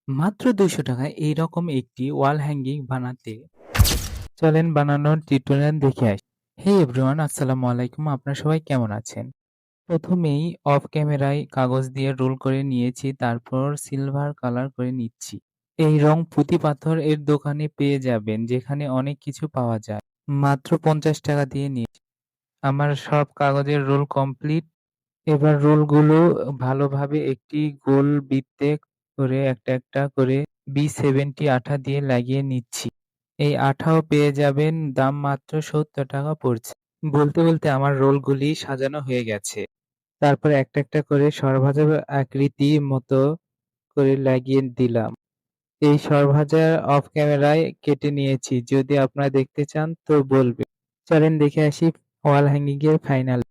মাত্র ৳২০০ এইরকম একটি ওয়াল হ্যাঙ্গিং বানাতে চলেন বানানোর টিউটোরিয়াল দেখে আসি। হে এভরিওয়ান আসসালামু আলাইকুম। আপনারা সবাই কেমন আছেন? প্রথমেই অফ ক্যামেরায় কাগজ দিয়ে রোল করে নিয়েছি, তারপর সিলভার কালার করে নিচ্ছি। এই রং পুঁতি পাথর এর দোকানে পেয়ে যাবেন, যেখানে অনেক কিছু পাওয়া যায়। মাত্র ৳৫০ দিয়ে নিয়েছি। আমার সব কাগজের রোল কমপ্লিট। এবার রোলগুলো ভালোভাবে একটি গোল বৃত্তে করে একটা করে B70 আঠা দিয়ে লাগিয়ে নিচ্ছি। এই আঠাও পেয়ে যাবেন, দাম মাত্র ৳৭০ পড়ছে। বলতে আমার রোলগুলি সাজানো হয়ে গেছে। তারপর একটা করে সরভাজা আকৃতি মতো করে লাগিয়ে দিলাম। এই সরভাজা অফ ক্যামেরায় কেটে নিয়েছি। যদি আপনারা দেখতে চান তো বলবেন। চলেন দেখে আসি ওয়াল হ্যাঙ্গিং এর ফাইনাল।